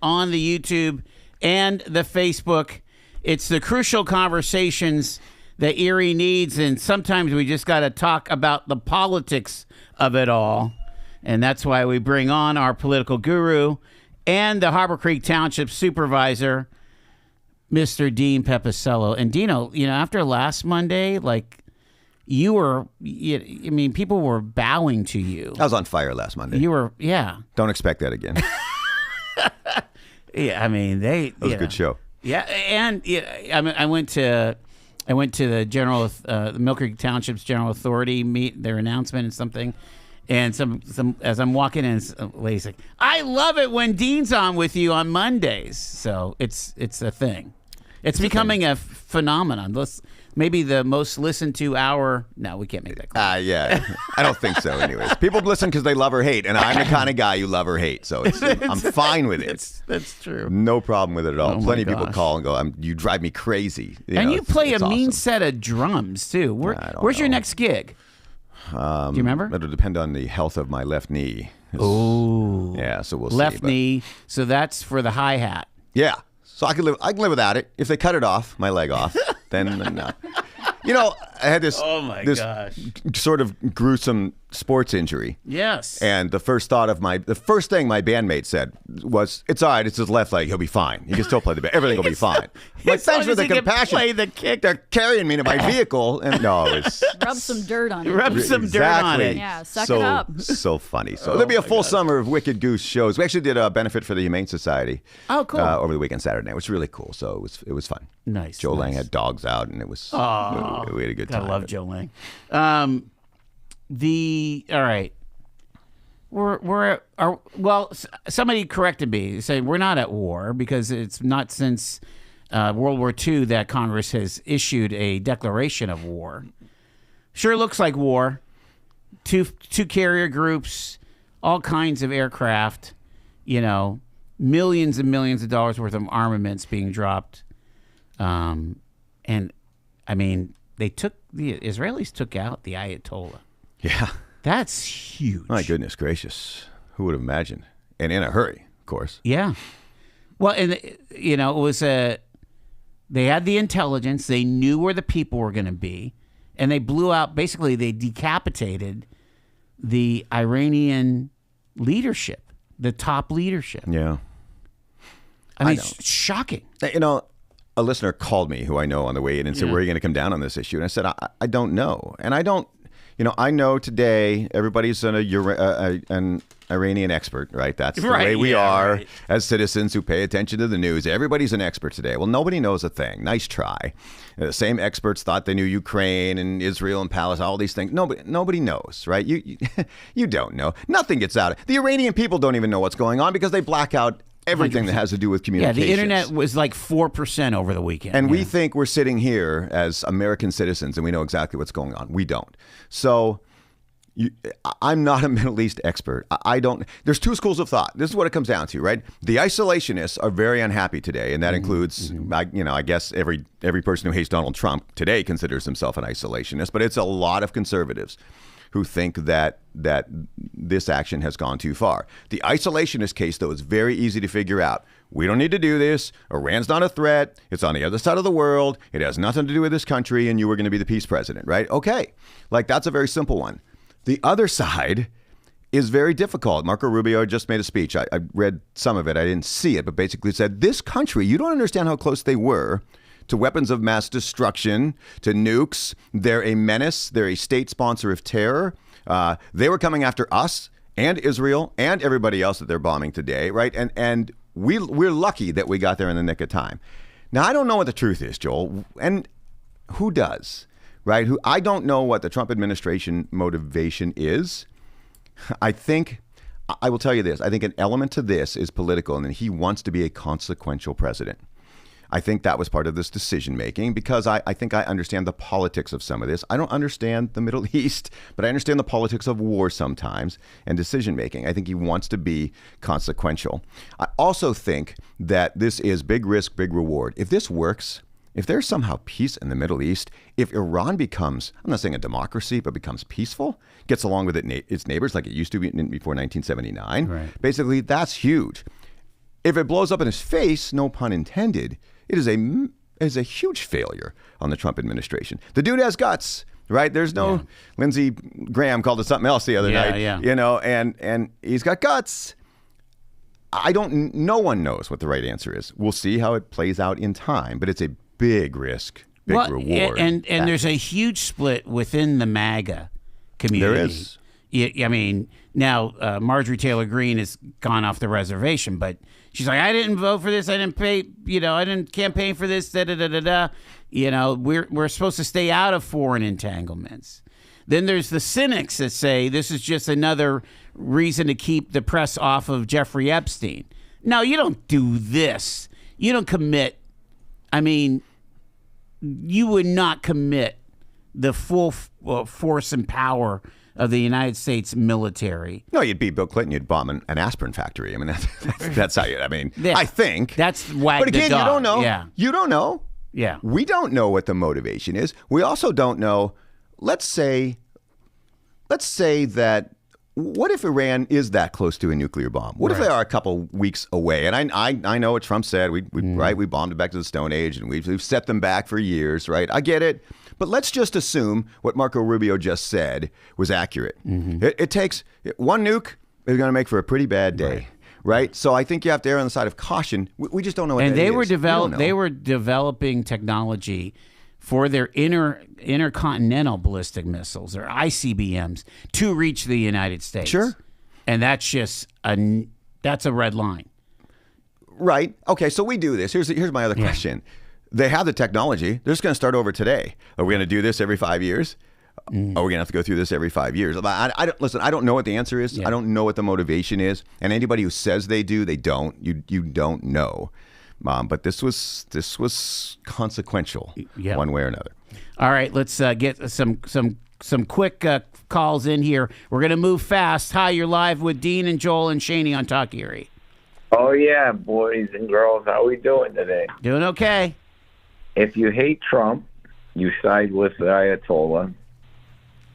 on the YouTube and the Facebook. It's the crucial conversations that Erie needs, and sometimes we just got to talk about the politics of it all. And that's why we bring on our political guru and the Harbor Creek Township Supervisor, Mr. Dean Pepicello. And Dino, after last Monday, people were bowing to you. I was on fire last Monday. You were, yeah. Don't expect that again. Yeah, that was a good show. Yeah, and I went to the Mill Creek Township's General Authority meet their announcement and something, and some as I'm walking in, a lady's like, "I love it when Dean's on with you on Mondays." So it's a thing. It's becoming a phenomenon. Maybe the most listened to hour. No, we can't make that claim. Yeah, I don't think so. Anyways, people listen because they love or hate, and I'm the kind of guy who love or hate, so I'm fine with it. That's true. No problem with it at all. Oh Plenty of people call and go, "You drive me crazy." You play a mean awesome. set of drums too. Where's your next gig? Do you remember? It'll depend on the health of my left knee. Oh, yeah. So we'll see. Left knee. So that's for the hi-hat. Yeah. So I can live without it. If they cut it off, my leg off, then no. I had this gosh, sort of gruesome sports injury. Yes. And the first thing my bandmate said was, "It's all right. It's his left leg. He'll be fine. He can still play the band. Everything will be fine." Thanks for the compassion. Play the kick. They're carrying me to my vehicle, and it's rub some dirt on it. Rub some dirt on it. Yeah, suck it up. So funny. So there'll be a full summer of Wicked Goose shows. We actually did a benefit for the Humane Society. Oh, cool. Over the weekend Saturday night, which was really cool. So it was fun. Nice. Joe Lang had dogs out, and it was we had a good time. I love Joe Lang. All right. Somebody corrected me, saying we're not at war because it's not since World War II that Congress has issued a declaration of war. Sure looks like war. Two carrier groups, all kinds of aircraft, millions and millions of dollars worth of armaments being dropped. And the Israelis took out the Ayatollah. Yeah. That's huge. My goodness gracious. Who would have imagined? And in a hurry, of course. Yeah. Well, and, it was they had the intelligence. They knew where the people were going to be. And they blew out, basically, they decapitated the Iranian leadership, the top leadership. Yeah. I mean, it's shocking. A listener called me who I know on the way in and said, "Where are you going to come down on this issue?" And I said, I don't know. And I don't, I know today everybody's an Iranian expert, right? That's the way we are as citizens who pay attention to the news. Everybody's an expert today. Well, nobody knows a thing. Nice try. The same experts thought they knew Ukraine and Israel and Palestine, all these things. Nobody knows, right? You don't know. Nothing gets out. The Iranian people don't even know what's going on because they black out everything 100%. That has to do with communications. Yeah, the internet was like 4% over the weekend. And we think we're sitting here as American citizens and we know exactly what's going on. We don't. So I'm not a Middle East expert. I don't. There's two schools of thought. This is what it comes down to, right? The isolationists are very unhappy today, and that includes, I guess every person who hates Donald Trump today considers himself an isolationist, but it's a lot of conservatives who think that this action has gone too far. The isolationist case, though, is very easy to figure out. We don't need to do this. Iran's not a threat. It's on the other side of the world. It has nothing to do with this country, and you were going to be the peace president, right? Okay. That's a very simple one. The other side is very difficult. Marco Rubio just made a speech. I read some of it. I didn't see it, but basically said, this country, you don't understand how close they were to weapons of mass destruction, to nukes. They're a menace. They're a state sponsor of terror. They were coming after us and Israel and everybody else that they're bombing today, right? And we're lucky that we got there in the nick of time. Now, I don't know what the truth is, Joel, and who does, right? I don't know what the Trump administration motivation is. I will tell you this. I think an element to this is political, and he wants to be a consequential president. I think that was part of this decision making because I think I understand the politics of some of this. I don't understand the Middle East, but I understand the politics of war sometimes and decision making. I think he wants to be consequential. I also think that this is big risk, big reward. If this works, if there's somehow peace in the Middle East, if Iran becomes, I'm not saying a democracy, but becomes peaceful, gets along with its neighbors like it used to be before 1979, right. Basically that's huge. if it blows up in his face, no pun intended, it is a huge failure on the Trump administration. The dude has guts, right? There's no Lindsey Graham called it something else the other night, you know, and he's got guts. No one knows what the right answer is. We'll see how it plays out in time, but it's a big risk, big reward. And there's a huge split within the MAGA community. There is. I mean, now Marjorie Taylor Greene has gone off the reservation, but she's like, I didn't vote for this. I didn't pay. I didn't campaign for this. Da da da da da. We're supposed to stay out of foreign entanglements. Then there's the cynics that say this is just another reason to keep the press off of Jeffrey Epstein. No, you don't do this. You don't commit. I mean, you would not commit the full force and power of the United States military. No, you'd beat Bill Clinton. You'd bomb an aspirin factory. I mean, that's how you. I mean, I think that's wag But again, the dog. you don't know. Yeah. You don't know. Yeah. We don't know what the motivation is. We also don't know. Let's say that. What if Iran is that close to a nuclear bomb? What if they are a couple weeks away? And I know what Trump said. We bombed it back to the Stone Age, and we've set them back for years, right? I get it. But let's just assume what Marco Rubio just said was accurate. Mm-hmm. It takes one nuke is going to make for a pretty bad day, right? So I think you have to err on the side of caution. We just don't know what and that they is. They were developing technology for their intercontinental ballistic missiles, or ICBMs, to reach the United States. Sure. And that's just that's a red line. Right. Okay, so we do this. Here's my other question. They have the technology. They're just going to start over today. Are we going to do this every 5 years? Are we going to have to go through this every 5 years? Listen, I don't know what the answer is. I don't know what the motivation is. And anybody who says they do, they don't. You don't know. But this was consequential one way or another. All right, let's get some quick calls in here. We're going to move fast. Hi, you're live with Dean and Joel and Shaney on Talk Erie. Oh, yeah, boys and girls. How we doing today? Doing okay. If you hate Trump, you side with the Ayatollah.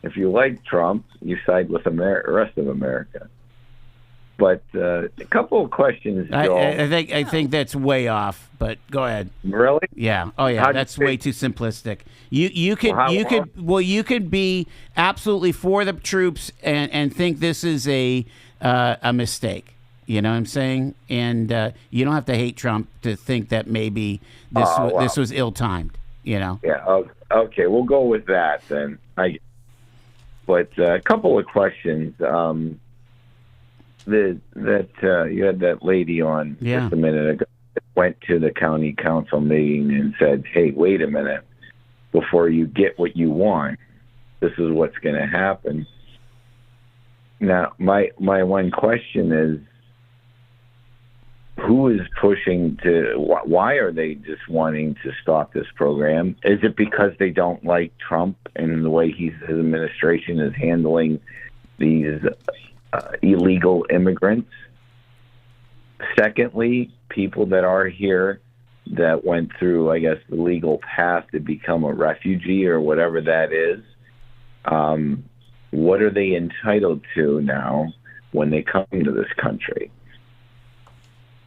If you like Trump, you side with the rest of America. But a couple of questions, Joel. I think that's way off. But go ahead. Really? Yeah. Oh yeah. That's way too simplistic. You could be absolutely for the troops and think this is a mistake. You know what I'm saying? And you don't have to hate Trump to think that maybe this was ill-timed. You know? Yeah. Okay. We'll go with that then. But a couple of questions. You had that lady on just a minute ago that went to the county council meeting and said, hey, wait a minute, before you get what you want, this is what's going to happen. Now, my one question is, who is pushing to, why are they just wanting to stop this program? Is it because they don't like Trump and the way his administration is handling these illegal immigrants? Secondly, people that are here that went through, I guess, the legal path to become a refugee or whatever that is, what are they entitled to now when they come to this country?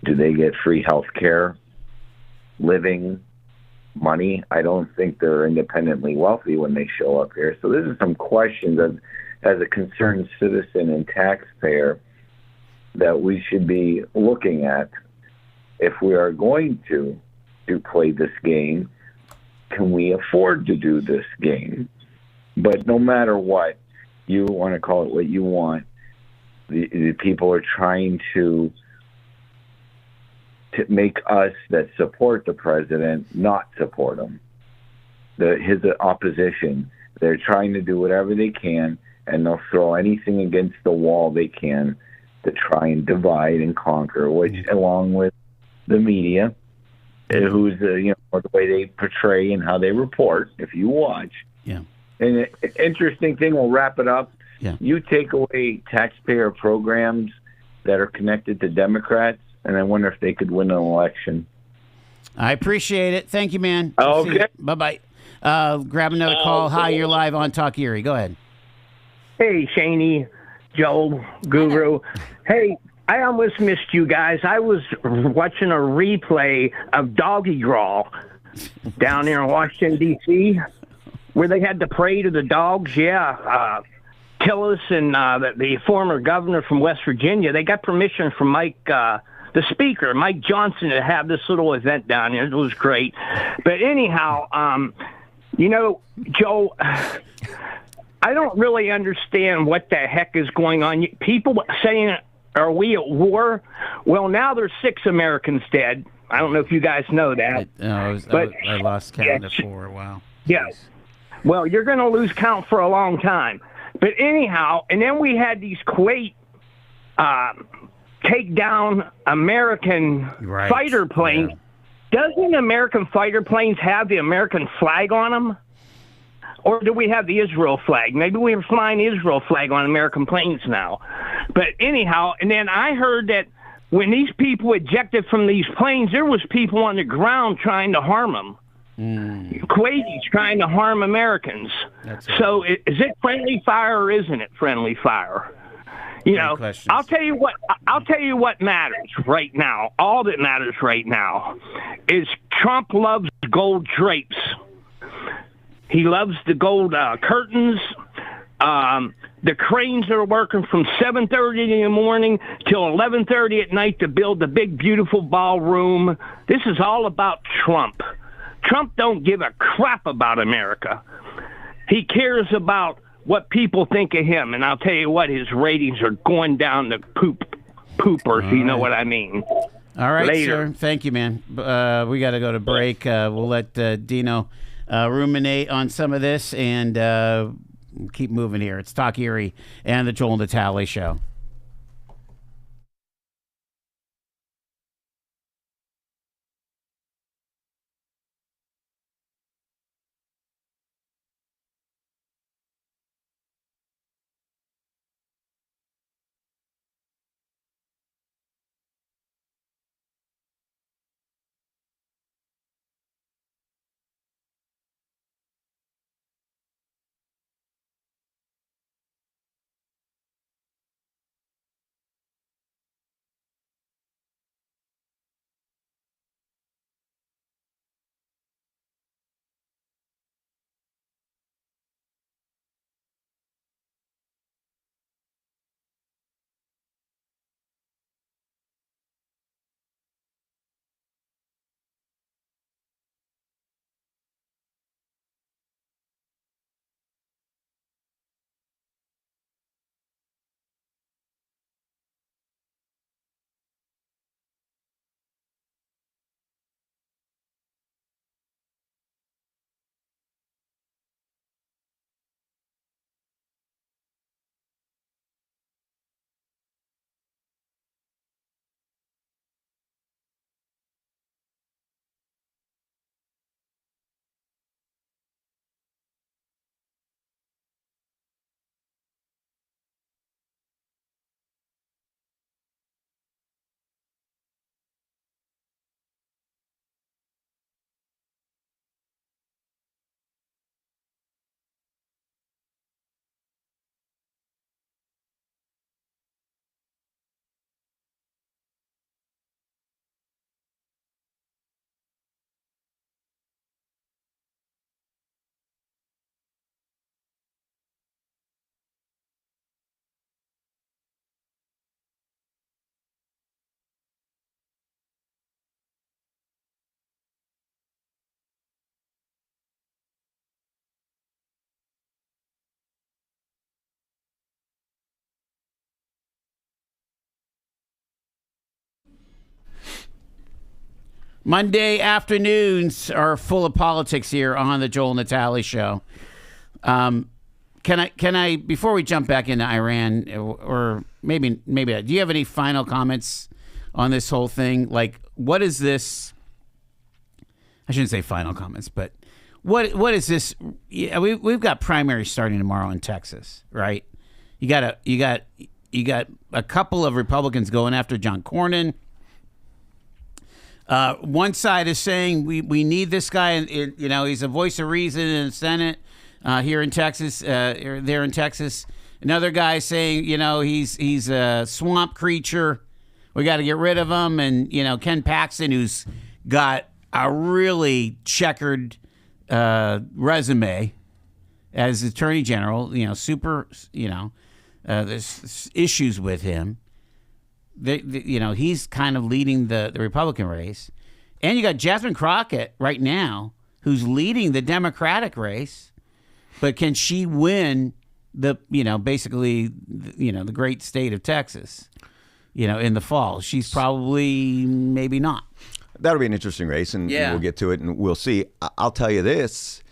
Do they get free health care, living, money? I don't think they're independently wealthy when they show up here. So this is some questions as a concerned citizen and taxpayer that we should be looking at. If we are going to play this game, can we afford to do this game? But no matter what, you want to call it what you want, the people are trying to make us that support the president not support him. His opposition, they're trying to do whatever they can, and they'll throw anything against the wall they can to try and divide and conquer, which, along with the media, who's the way they portray and how they report, if you watch. Yeah. And an interesting thing, we'll wrap it up. Yeah. You take away taxpayer programs that are connected to Democrats, and I wonder if they could win an election. I appreciate it. Thank you, man. Okay. Bye-bye. Grab another call. Hi, you're live on Talk Erie. Go ahead. Hey, Shaney, Joel, Guru. Hey, I almost missed you guys. I was watching a replay of Doggy Draw down there in Washington, D.C., where they had to pray to the dogs. Yeah. Tillis and the former governor from West Virginia, they got permission from Mike, the speaker, Mike Johnson, to have this little event down here. It was great. But anyhow, Joe, I don't really understand what the heck is going on. People saying, are we at war? Well, now there's 6 Americans dead. I don't know if you guys know that. I lost count of 4. Wow. Yes. Well, you're going to lose count for a long time. But anyhow, and then we had these Kuwait take down American fighter planes. Yeah. Doesn't American fighter planes have the American flag on them? Or do we have the Israel flag? Maybe we're flying the Israel flag on American planes now. But anyhow, and then I heard that when these people ejected from these planes, there was people on the ground trying to harm them. Kuwaitis trying to harm Americans. So is it friendly fire or isn't it friendly fire? I'll tell you what matters right now. All that matters right now is Trump loves gold drapes. He loves the gold curtains. The cranes are working from 7:30 in the morning till 11:30 at night to build the big, beautiful ballroom. This is all about Trump. Trump don't give a crap about America. He cares about what people think of him. And I'll tell you what, his ratings are going down the pooper, if you know what I mean. All right, Later. sir. Thank you, man. We got to go to break. We'll let Dino ruminate on some of this and keep moving here. It's Talk Erie and the Joel Natale Show. Monday afternoons are full of politics here on the Joel Natale Show. Can I before we jump back into Iran, or maybe do you have any final comments on this whole thing? Like, what is this? I shouldn't say final comments, but what is this? Yeah, we've got primaries starting tomorrow in Texas, right? You got a couple of Republicans going after John Cornyn. One side is saying we need this guy, and he's a voice of reason in the Senate here in Texas, or there in Texas. Another guy saying he's a swamp creature, We got to get rid of him. And, Ken Paxton, who's got a really checkered resume as Attorney General, there's issues with him. He's kind of leading the Republican race. And you got Jasmine Crockett right now, who's leading the Democratic race. But can she win the great state of Texas, in the fall? She's probably maybe not. That'll be an interesting race, and we'll get to it, and we'll see. I'll tell you this.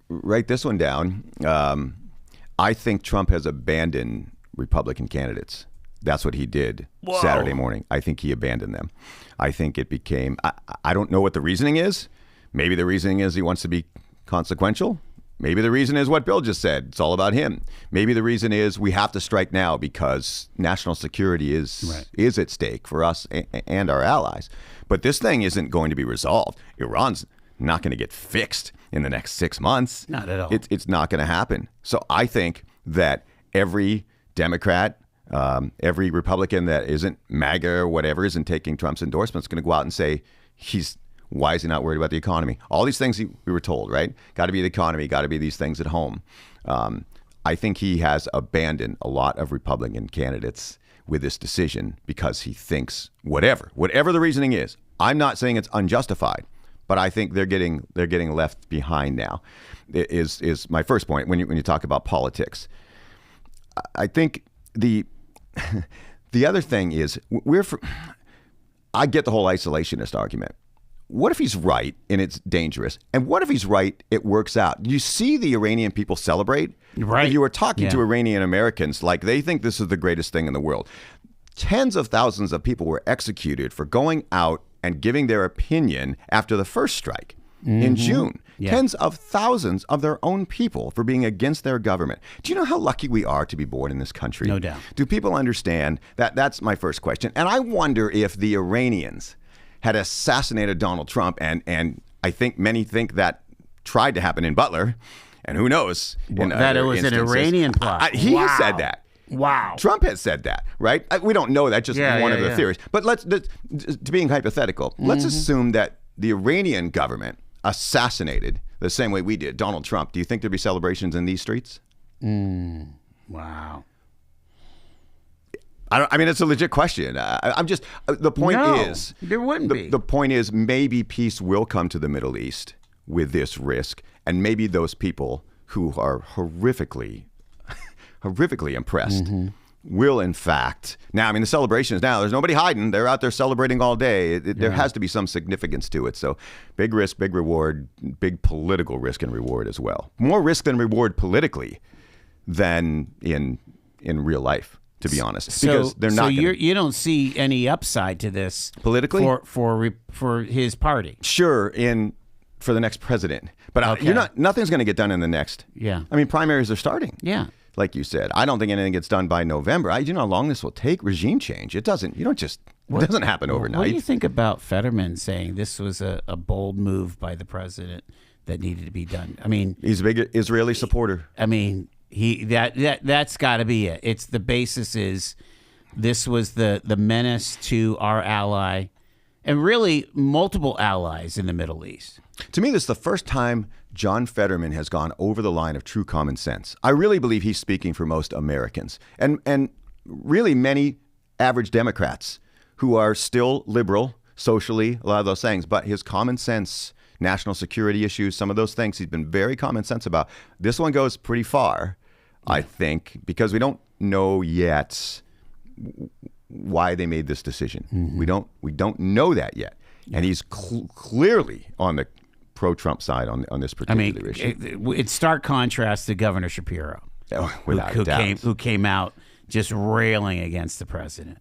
Write this one down. I think Trump has abandoned Republican candidates. That's what he did Saturday morning. I think he abandoned them. I think it became, I don't know what the reasoning is. Maybe the reasoning is he wants to be consequential. Maybe the reason is what Bill just said. It's all about him. Maybe the reason is we have to strike now because national security is at stake for us and our allies. But this thing isn't going to be resolved. Iran's not going to get fixed in the next 6 months. Not at all. It's not going to happen. So I think that every Democrat, every Republican that isn't MAGA or whatever, isn't taking Trump's endorsements, going to go out and say why is he not worried about the economy? All these things we were told, right? Got to be the economy, got to be these things at home. I think he has abandoned a lot of Republican candidates with this decision because he thinks whatever the reasoning is. I'm not saying it's unjustified, but I think they're getting left behind now. Is my first point when you talk about politics. I think the other thing is I get the whole isolationist argument. What if he's right and it's dangerous? And what if he's right, it works out? You see the Iranian people celebrate? Right. If you were talking to Iranian Americans, like they think this is the greatest thing in the world. Tens of thousands of people were executed for going out and giving their opinion after the first strike in June. Yeah. Tens of thousands of their own people for being against their government. Do you know how lucky we are to be born in this country? No doubt. Do people understand that? That's my first question. And I wonder if the Iranians had assassinated Donald Trump, and I think many think that tried to happen in Butler, and who knows? That it was an Iranian plot. He has said that. Wow. Trump has said that, right? We don't know that, just one of the theories. But to being hypothetical, let's assume that the Iranian government assassinated the same way we did Donald Trump. Do you think there'd be celebrations in these streets? Wow. I mean, it's a legit question. I'm just, the point is, there wouldn't be. The point is, maybe peace will come to the Middle East with this risk, and maybe those people who are horrifically impressed will, in fact, now, I mean, the celebrations now, there's nobody hiding. They're out there celebrating all day. There has to be some significance to it. So big risk, big reward, big political risk and reward as well. More risk than reward politically than in real life, to be honest, because they're not. So you don't see any upside to this politically for his party. Sure, for the next president, but nothing's going to get done in the next. Yeah, I mean, primaries are starting. Yeah, like you said, I don't think anything gets done by November. Do you know how long this will take? Regime change. It doesn't. It doesn't happen overnight. What do you think about Fetterman saying this was a bold move by the president that needed to be done? I mean, he's a big Israeli supporter. I mean. That's got to be it. It's the basis is this was the menace to our ally and really multiple allies in the Middle East. To me, this is the first time John Fetterman has gone over the line of true common sense. I really believe he's speaking for most Americans and really many average Democrats who are still liberal socially, a lot of those things, but his common sense, national security issues, some of those things he's been very common sense about. This one goes pretty far. I think, because we don't know yet why they made this decision. We don't know that yet, and he's clearly on the pro-Trump side on this particular issue. It's stark contrast to Governor Shapiro, who came out just railing against the president.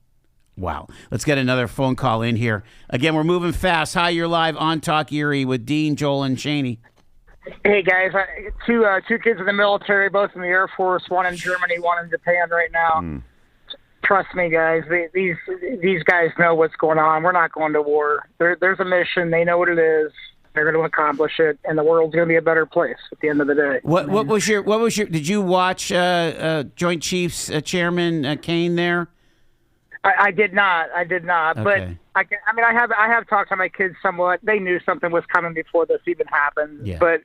Wow. Let's get another phone call in here. Again, we're moving fast. Hi, you're live on Talk Erie with Dean, Joel, and Cheney. Hey guys, two kids in the military, both in the Air Force, one in Germany, one in Japan right now. Trust me, guys, these guys know what's going on. We're not going to war. There's a mission. They know what it is. They're going to accomplish it, and the world's going to be a better place at the end of the day. What was your? Did you watch Joint Chiefs Chairman Kane there? I did not. I did not. Okay. But I have talked to my kids somewhat. They knew something was coming before this even happened. Yeah. But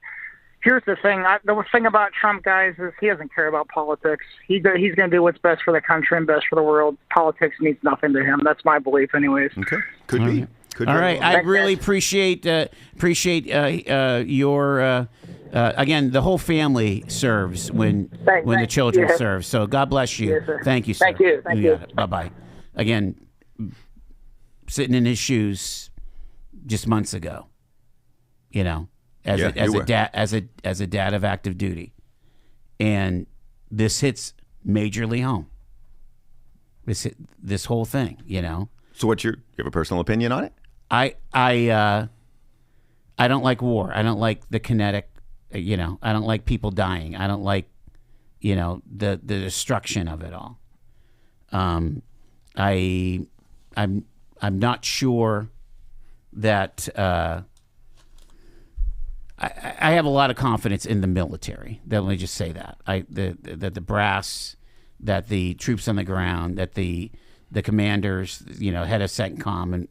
here's the thing. The thing about Trump, guys, is he doesn't care about politics. He's going to do what's best for the country and best for the world. Politics means nothing to him. That's my belief, anyways. Okay. Could be. Could All very right. well be. I really appreciate your again. The whole family serves when the children serve. So God bless you. Yes, sir. Thank you, sir. Thank you. Thank you. Bye bye. Again, sitting in his shoes just months ago. You know, as a dad of active duty, and this hits majorly home. This whole thing, you know. So you have a personal opinion on it? I don't like war. I don't like the kinetic, you know. I don't like people dying. I don't like, you know, the destruction of it all. I'm not sure that I have a lot of confidence in the military. Let me just say that that the brass, that the troops on the ground, that the commanders, you know, head of CENTCOM, and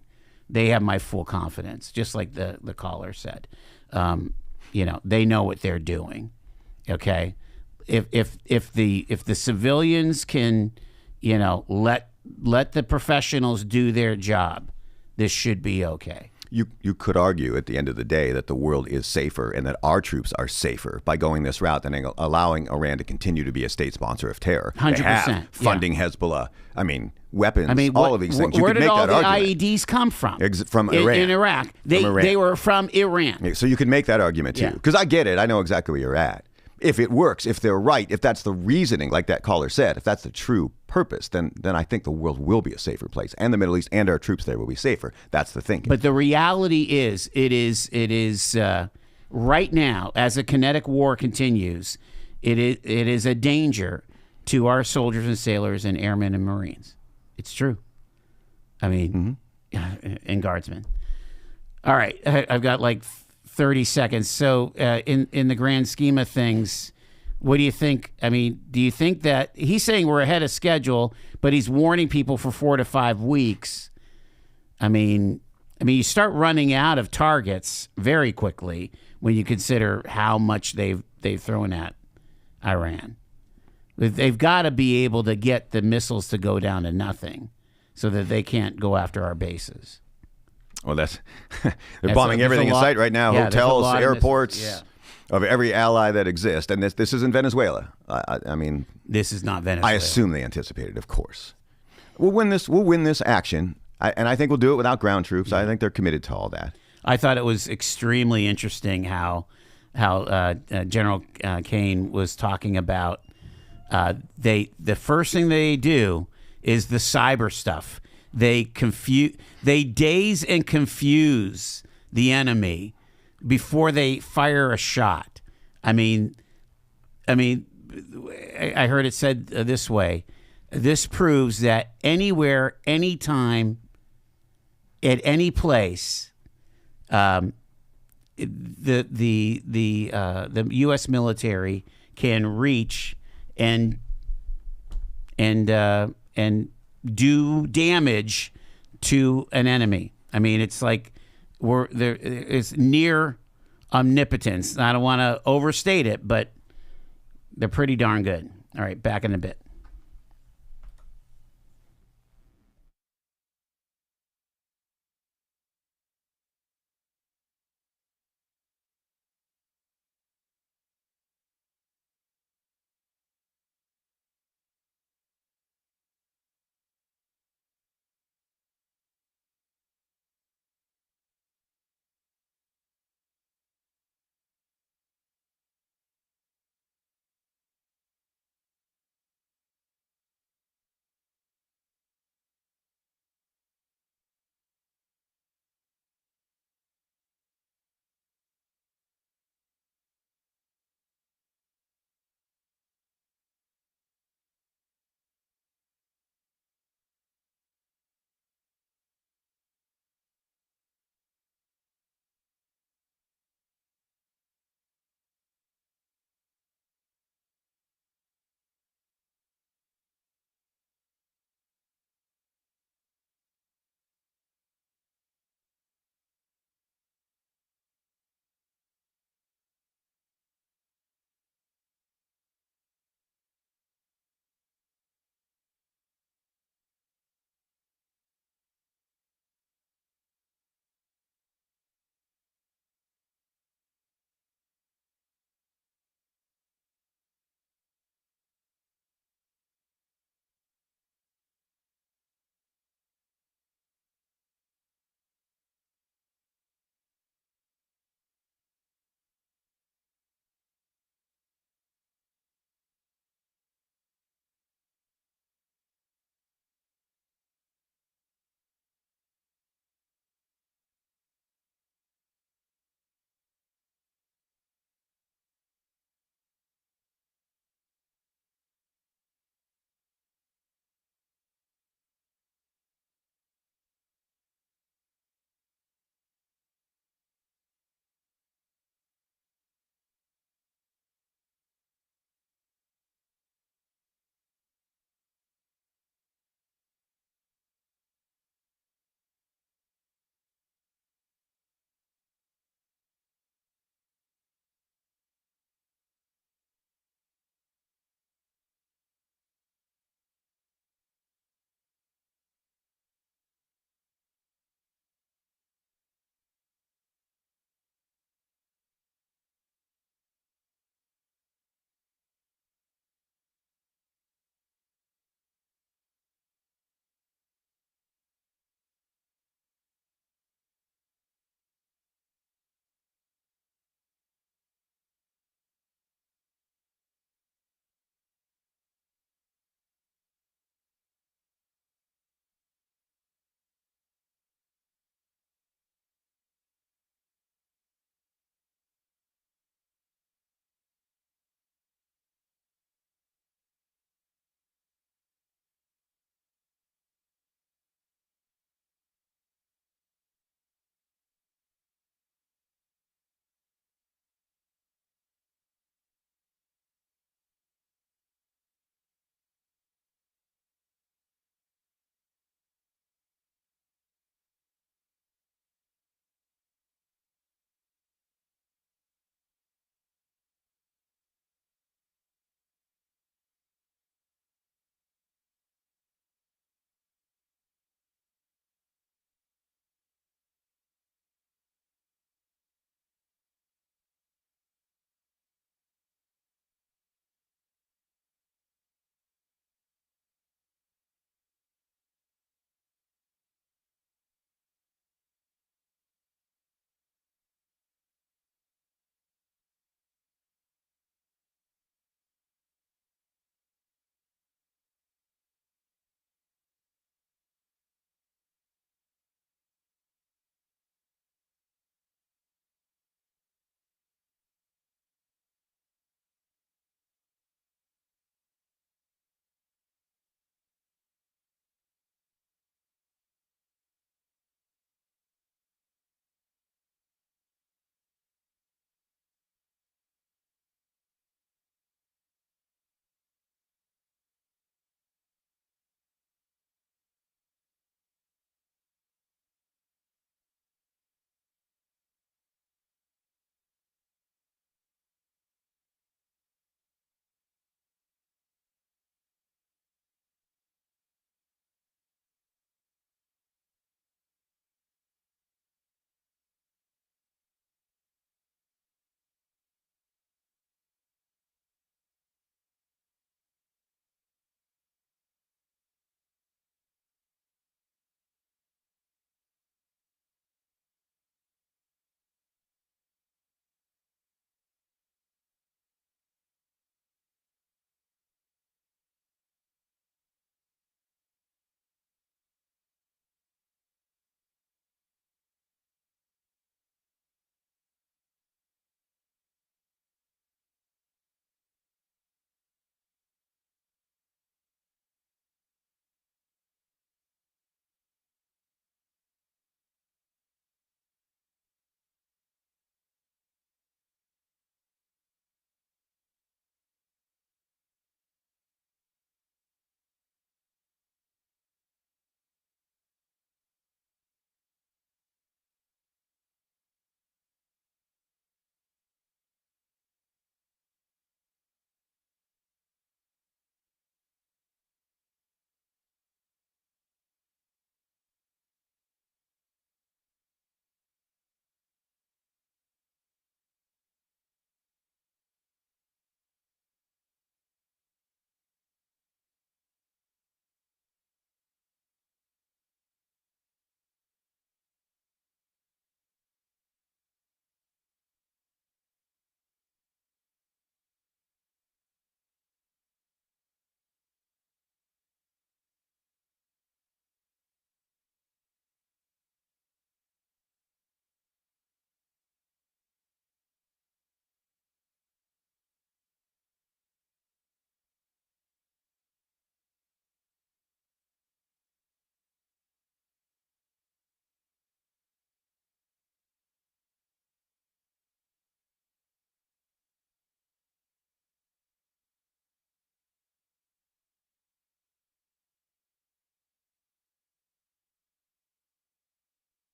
they have my full confidence. Just like the caller said, you know, they know what they're doing. Okay, if the civilians can, you know, let the professionals do their job, this should be okay. You could argue at the end of the day that the world is safer and that our troops are safer by going this route than allowing Iran to continue to be a state sponsor of terror. 100%. They have funding Hezbollah. I mean, weapons. All of these things. Where you could did make all that the argument. IEDs come from? From Iran. In Iraq. They were from Iran. So you could make that argument too. Because I get it. I know exactly where you're at. If it works, if they're right, if that's the reasoning, like that caller said, if that's the true purpose, then I think the world will be a safer place, and the Middle East and our troops there will be safer. That's the thinking. But the reality is, it is right now, as the kinetic war continues, it is a danger to our soldiers and sailors and airmen and Marines. It's true. I mean, and guardsmen. All right, I've got like 30 seconds. So in the grand scheme of things, what do you think? I mean, do you think that he's saying we're ahead of schedule, but he's warning people for 4 to 5 weeks? I mean, you start running out of targets very quickly when you consider how much they've thrown at Iran. They've got to be able to get the missiles to go down to nothing so that they can't go after our bases. Well, they're bombing everything in sight right now. Yeah, hotels, airports, of every ally that exists. And this isn't Venezuela. I mean, this is not Venezuela. I assume they anticipated, of course. We'll win this action, and I think we'll do it without ground troops. I think they're committed to all that. I thought it was extremely interesting how General Kane was talking about the first thing they do is the cyber stuff. They daze and confuse the enemy before they fire a shot. I mean, I heard it said this way: this proves that anywhere, anytime, at any place, the U.S. military can reach and do damage to an enemy. I mean, it's like it's near omnipotence. I don't want to overstate it, but they're pretty darn good. All right, back in a bit.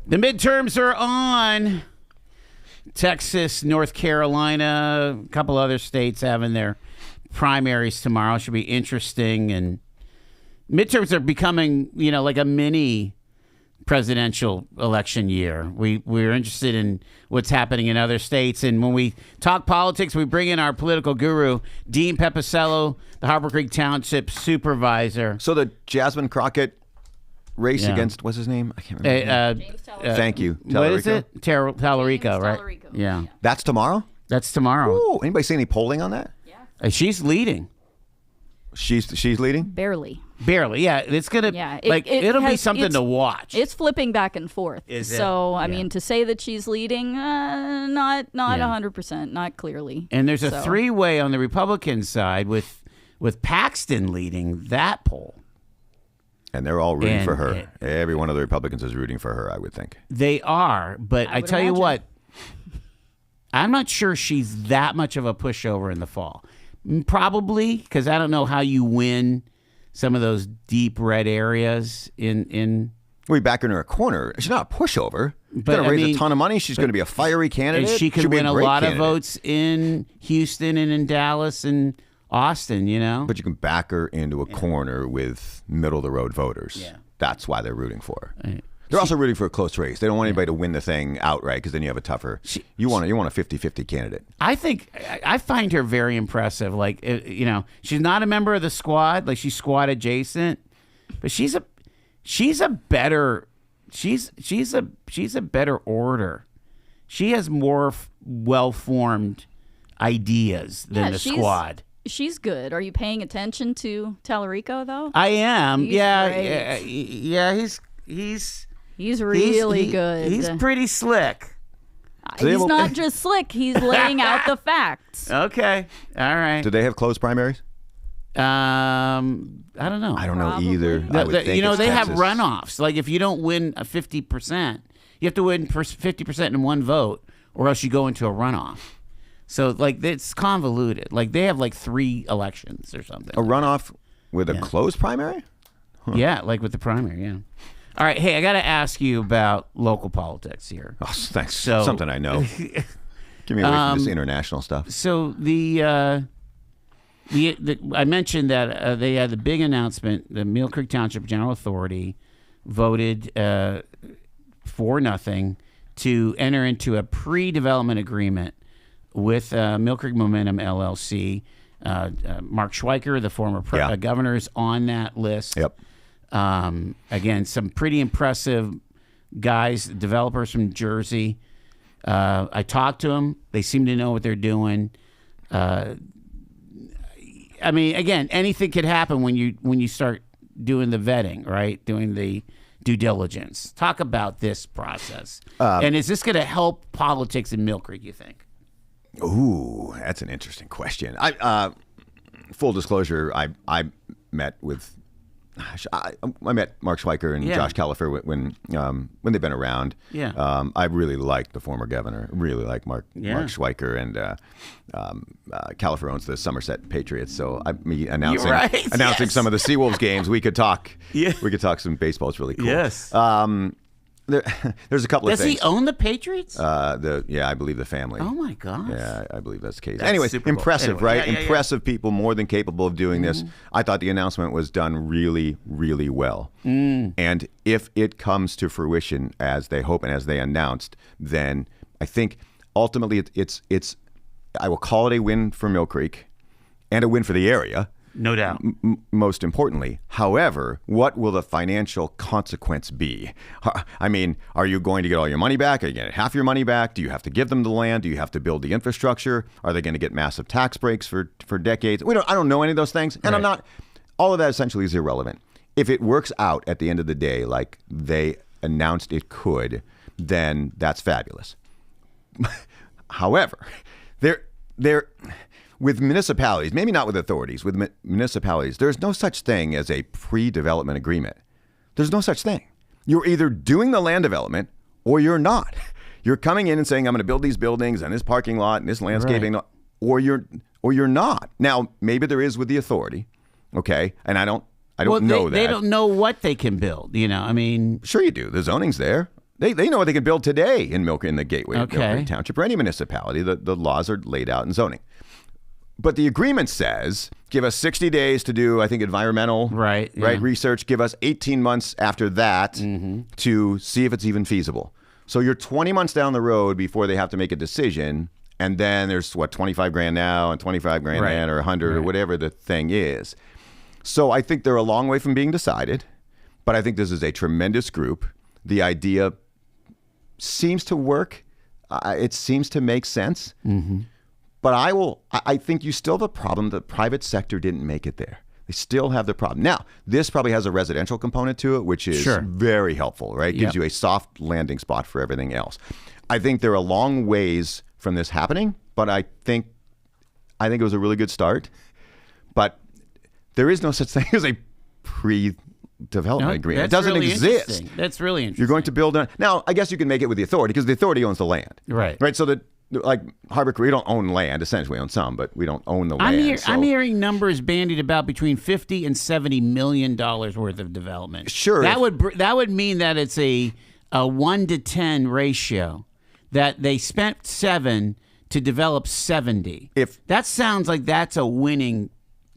The midterms are on. Texas, North Carolina, a couple other states having their primaries tomorrow. Should be interesting. And midterms are becoming, like a mini presidential election year. We're interested in what's happening in other states. And when we talk politics, we bring in our political guru, Dean Pepicello, the Harbor Creek Township supervisor. So the Jasmine Crockett race against, what's his name? I can't remember. James Thank you. What is Tallarico? it? Tallarico, right? Tallarico. Yeah. That's tomorrow? That's tomorrow. Ooh, anybody see any polling on that? She's leading. She's leading? Barely. Barely, yeah. It's gonna it'll be something to watch. It's flipping back and forth. Is it? So I Yeah. mean, to say that she's leading, not 100%, not clearly. And there's a three-way on the Republican side with Paxton leading that poll. And they're all rooting for her. Every one of the Republicans is rooting for her, I would think. They are, but I would tell you imagine. what, I'm not sure she's that much of a pushover in the fall. Probably, because I don't know how you win some of those deep red areas in We back her in her corner. She's not a pushover. She's But, going to I raise mean, a ton of money. She's going to be a fiery candidate. and she can She'll be win a great lot candidate. of votes in Houston and in Dallas and Austin, But you can back her into a corner with middle-of-the-road voters. Yeah. That's why they're rooting for her. Right. They're also rooting for a close race. They don't want anybody to win the thing outright because then you have a tougher. You want a 50-50 candidate. I think I find her very impressive. Like, she's not a member of the squad. Like, she's squad adjacent, but she's a better orator. She has more well-formed ideas than the squad. She's good. Are you paying attention to Tallarico though? I am. He's Yeah, great. yeah. He's really good. He's pretty slick. He's not just slick. He's laying out the facts. Okay. All right. Do they have closed primaries? I don't know. I don't know Probably. either. I would think it's they have Texas. runoffs. Like, if you don't win a 50%, you have to win 50% in one vote, or else you go into a runoff. So, like, it's convoluted. Like, they have, 3 elections or something. A runoff with a closed primary? Yeah, like with the primary, yeah. All right, hey, I got to ask you about local politics here. Oh, thanks. So- Something I know. Give me away from this international stuff. So, I mentioned that they had the big announcement. The Mill Creek Township General Authority voted 4-0 to enter into a pre-development agreement with Mill Creek Momentum LLC. Mark Schweiker, the former governor, is on that list. Yep. Again, some pretty impressive guys, developers from Jersey. I talked to them. They seem to know what they're doing. I mean, again, anything could happen when you start doing the vetting, right? Doing the due diligence. Talk about this process. And is this going to help politics in Mill Creek, you think? Ooh, that's an interesting question. Full disclosure, I met with I met Mark Schweiker and Josh Califer when they've been around. Yeah. I really liked the former governor. Really like Mark Schweiker, and Califer owns the Somerset Patriots. So announcing some of the Seawolves games, we could talk. Yeah. We could talk some baseball. It's really cool. Yes. There's a couple of Does things. he own the Patriots? I believe the family. Oh my gosh. Yeah, I believe that's the case. That's Anyway, super cool. impressive, Anyway, right? yeah. Impressive people, more than capable of doing this. I thought the announcement was done really, really well. And if it comes to fruition as they hope and as they announced, then I think ultimately it's I will call it a win for Mill Creek and a win for the area. No doubt. Most importantly, however, what will the financial consequence be? I mean, are you going to get all your money back? Are you going to get half your money back? Do you have to give them the land? Do you have to build the infrastructure? Are they going to get massive tax breaks for decades? I don't know any of those things, and Right. all of that essentially is irrelevant. If it works out at the end of the day like they announced it could, then that's fabulous. However, with municipalities, maybe not with authorities, with municipalities, there's no such thing as a pre-development agreement. There's no such thing. You're either doing the land development or you're not. You're coming in and saying, I'm going to build these buildings and this parking lot and this landscaping, or you're not. Now, maybe there is with the authority, okay? And I don't know that. They don't know what they can build, I mean. Sure you do. The zoning's there. They know what they can build today in the Gateway of Mill Okay. Creek Township or any municipality. The laws are laid out in zoning. But the agreement says, give us 60 days to do, I think, environmental Right, yeah. research. Give us 18 months after that to see if it's even feasible. So you're 20 months down the road before they have to make a decision. And then there's, 25 grand now and 25 grand Right. then or 100 or whatever the thing is. So I think they're a long way from being decided. But I think this is a tremendous group. The idea seems to work. It seems to make sense. But I think you still have a problem. The private sector didn't make it there. They still have the problem. Now, this probably has a residential component to it, which is Sure. very helpful, right? Gives you a soft landing spot for everything else. I think they're a long ways from this happening, but I think it was a really good start. But there is no such thing as a pre-development agreement. It That's doesn't really exist. interesting. That's really interesting. You're going to build on. Now, I guess you can make it with the authority because the authority owns the land. Right. Right. So like Harbor Creek, we don't own land. Essentially, we own some, but we don't own the land. I'm hearing numbers bandied about between $50 and $70 million worth of development. Sure. That would mean that it's a 1 to 10 ratio. That they spent 7 to develop 70. That sounds like that's a winning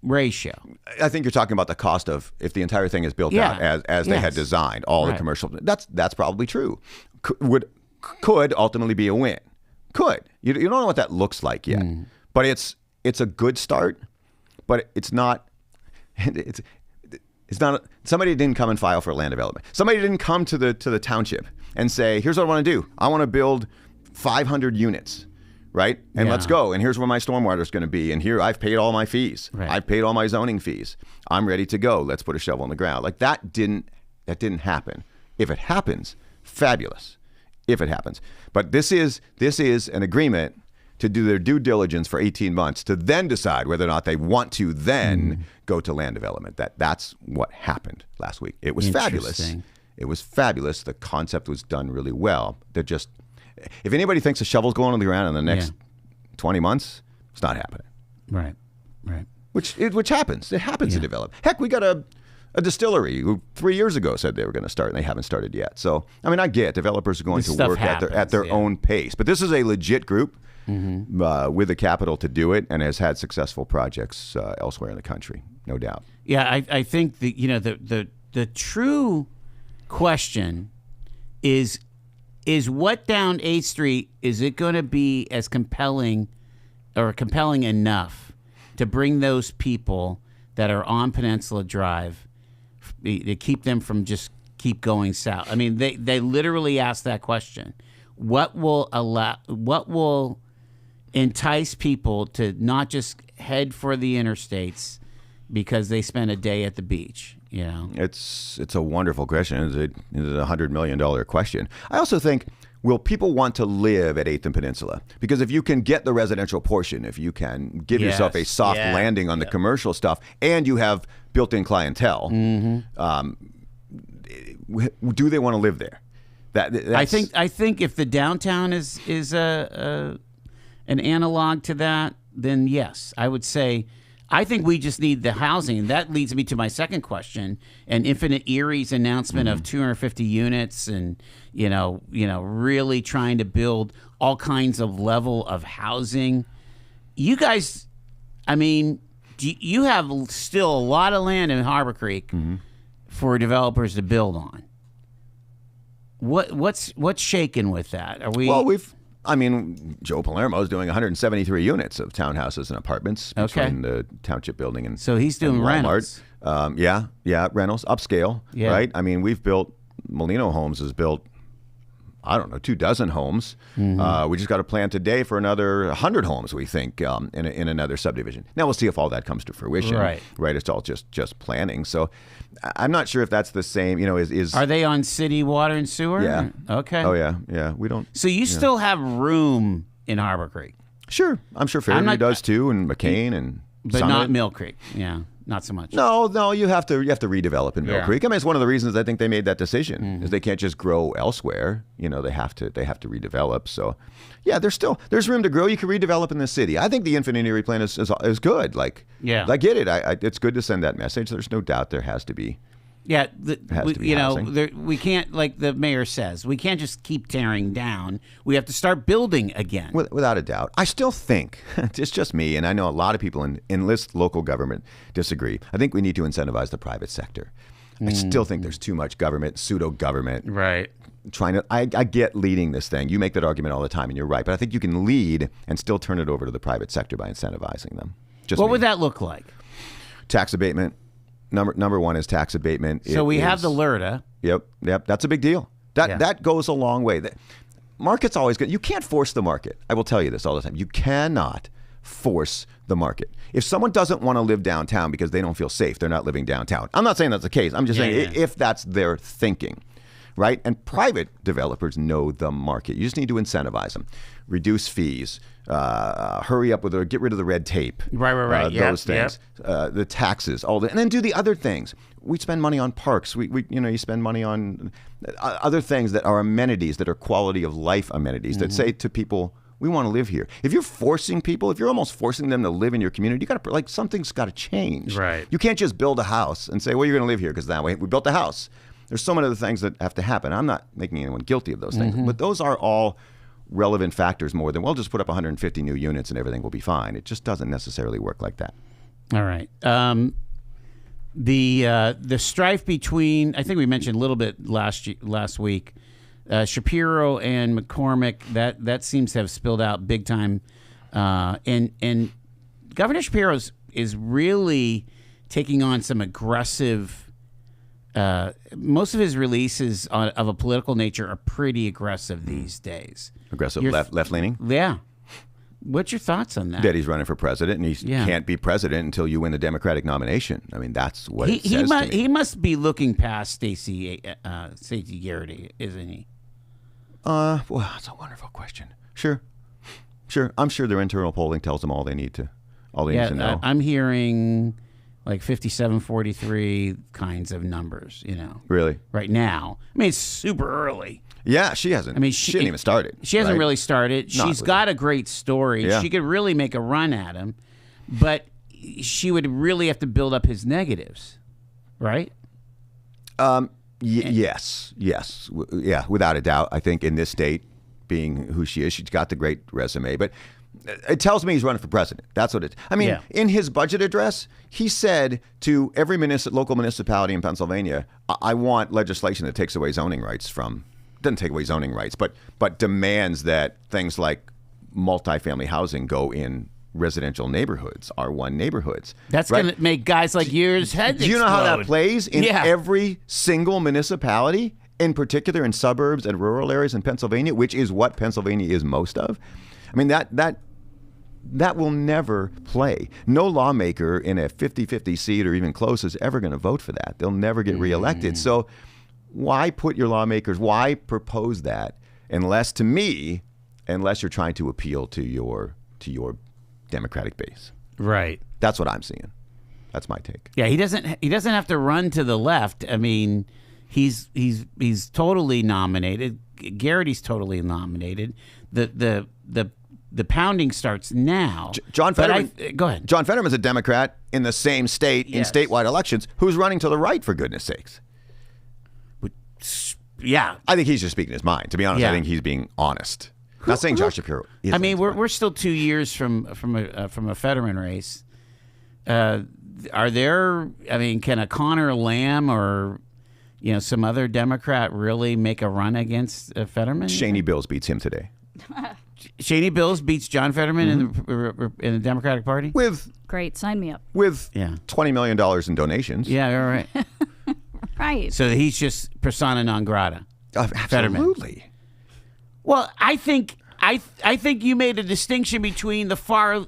ratio. I think you're talking about the cost of if the entire thing is built out as they had designed, all the commercial. That's probably true. Could ultimately be a win. Could. You don't know what that looks like yet. But it's a good start, but it's not somebody didn't come and file for land development. Somebody didn't come to the township and say, here's what I want to do. I want to build 500 units. Right? And let's go. And here's where my stormwater is going to be. And here I've paid all my fees. Right. I've paid all my zoning fees. I'm ready to go. Let's put a shovel in the ground. Like that didn't happen. If it happens, fabulous. If it happens. But this is an agreement to do their due diligence for 18 months to then decide whether or not they want to then go to land development. That's what happened last week. It was fabulous. It was fabulous. The concept was done really well. They're just, if anybody thinks a shovel's going on the ground in the next 20 months, it's not happening. Right. Which happens. It happens to develop. Heck, we got a distillery who 3 years ago said they were going to start, and they haven't started yet. So, I mean, I get developers are going to work at their own pace. But this is a legit group with the capital to do it and has had successful projects elsewhere in the country, no doubt. Yeah, I think the true question is what down 8th Street, is it going to be as compelling enough to bring those people that are on Peninsula Drive, to keep them from just keep going south? I mean, they literally asked that question. What will entice people to not just head for the interstates because they spent a day at the beach? You know, it's a wonderful question. It's a $100 million question. I also think, will people want to live at 8th and Peninsula? Because if you can get the residential portion, if you can give yourself a soft landing on the commercial stuff, and you have built-in clientele, do they want to live there? I think if the downtown is an analog to that, then yes, I would say. I think we just need the housing. That leads me to my second question. And Infinite Erie's announcement of 250 units, and really trying to build all kinds of level of housing. You guys, I mean, you have still a lot of land in Harbor Creek for developers to build on. What's shaking with that? Are we? Well, Joe Palermo's doing 173 units of townhouses and apartments between the township building and so he's doing rentals. Rentals, upscale, right? I mean, Molino Homes has built, I don't know, 24 homes. We just got a plan today for another 100 homes, we think, in another subdivision. Now we'll see if all that comes to fruition. Right? It's all just planning. So I'm not sure if that's the same. Are they on city water and sewer? Yeah. Okay. Oh yeah. We don't. So you still have room in Harbor Creek? Sure. I'm sure Fairview does too, and McCain but Summit. Not Mill Creek. Yeah. Not so much. No, you have to redevelop in Mill Creek. I mean, it's one of the reasons I think they made that decision is they can't just grow elsewhere. They have to redevelop. So, yeah, there's room to grow. You can redevelop in the city. I think the Infinite Erie plan is good. I get it. It's good to send that message. There's no doubt there has to be Yeah, has to be housing. we can't, like the mayor says, we can't just keep tearing down. We have to start building again. Without a doubt. I still think, it's just me, and I know a lot of people in local government disagree. I think we need to incentivize the private sector. I still think there's too much government, pseudo-government. Right. I get leading this thing. You make that argument all the time, and you're right. But I think you can lead and still turn it over to the private sector by incentivizing them. What would that look like? Tax abatement. Number one is tax abatement. So we have the LRTA. Yep. That's a big deal. That goes a long way. Market's always good. You can't force the market. I will tell you this all the time. You cannot force the market. If someone doesn't want to live downtown because they don't feel safe, they're not living downtown. I'm not saying that's the case. I'm just saying if that's their thinking, right? And private developers know the market. You just need to incentivize them. Reduce fees. Hurry up get rid of the red tape. Right. Those things. The taxes, and then do the other things. We spend money on parks. You spend money on other things that are amenities, that are quality of life amenities, that say to people, we want to live here. If you're forcing people, if you're almost forcing them to live in your community, something's got to change. Right. You can't just build a house and say, well, you're going to live here because that way we built a house. There's so many other things that have to happen. I'm not making anyone guilty of those things, but those are all relevant factors more than, we'll just put up 150 new units and everything will be fine. It just doesn't necessarily work like that. All right. The strife between, I think we mentioned a little bit last week, Shapiro and McCormick, that seems to have spilled out big time. And Governor Shapiro is really taking on some aggressive. Most of his releases of a political nature are pretty aggressive these days. Aggressive, left leaning. Yeah. What's your thoughts on that? That he's running for president, and he can't be president until you win the Democratic nomination. I mean, that's what it says to me. He must be looking past Stacey Garrity, isn't he? Well, that's a wonderful question. Sure. I'm sure their internal polling tells them all they need to know. I'm hearing like 57-43 kinds of numbers, Really? Right now. I mean, it's super early. Yeah, she hasn't. I mean, she hasn't even started. She hasn't really started. She's got a great story. Yeah. She could really make a run at him, but she would really have to build up his negatives, right? Yes. Yeah, without a doubt. I think in this state, being who she is, she's got the great resume. But it tells me he's running for president. That's what it. I mean, in his budget address, he said to every local municipality in Pennsylvania, I want legislation that takes away zoning rights from. Doesn't take away zoning rights, but demands that things like multifamily housing go in residential neighborhoods, R1 neighborhoods. That's going to make guys like yours heads Do you know how that plays in Yeah. every single municipality, in particular in suburbs and rural areas in Pennsylvania, which is what Pennsylvania is most of? I mean, that will never play. No lawmaker in a 50-50 seat or even close is ever going to vote for that. They'll never get reelected. So why propose that unless you're trying to appeal to your Democratic base? Right. That's what I'm seeing. That's my take. Yeah, he doesn't have to run to the left. I mean, he's totally nominated. Garrity's totally nominated. The pounding starts now. John Fetterman. Go ahead. John Fetterman's a Democrat in the same state in statewide elections. Who's running to the right, for goodness sakes? Yeah, I think he's just speaking his mind. To be honest, I think he's being honest. Not saying Josh Shapiro. I mean, we're still 2 years from a Fetterman race. Are there? I mean, can a Connor Lamb or some other Democrat really make a run against Fetterman? Shaney Bills beats him today. Shaney Bills beats John Fetterman in the Democratic Party? Great, sign me up. With $20 million in donations. Yeah, all right. Right. So he's just persona non grata. Absolutely. Fetterman. Well, I think you made a distinction between the far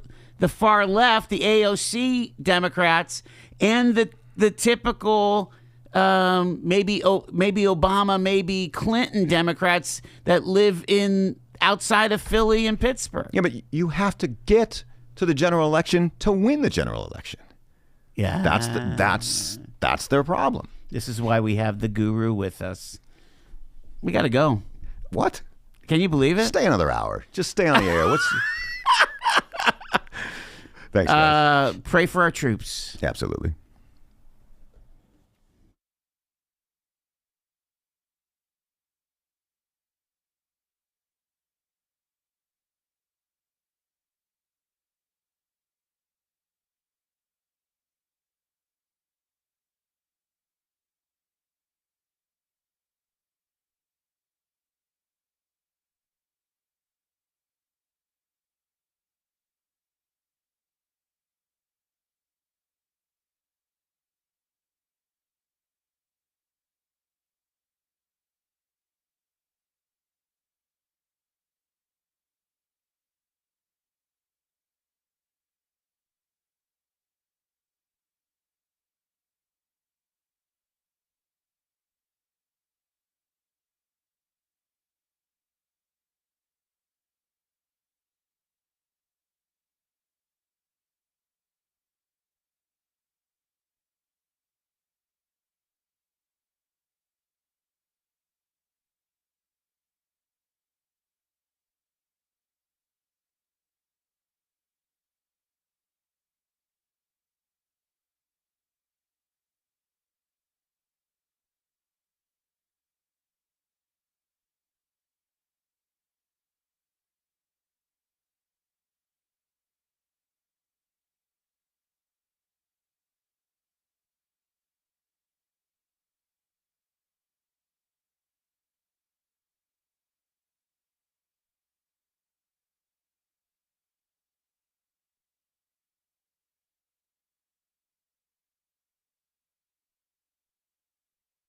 left, the AOC Democrats, and the typical maybe Obama, maybe Clinton Democrats that live outside of Philly and Pittsburgh. Yeah, but you have to get to the general election to win the general election. Yeah, that's their problem. This is why we have the guru with us. We got to go. What? Can you believe it? Stay another hour. Just stay on the air. Thanks, guys. Pray for our troops. Absolutely.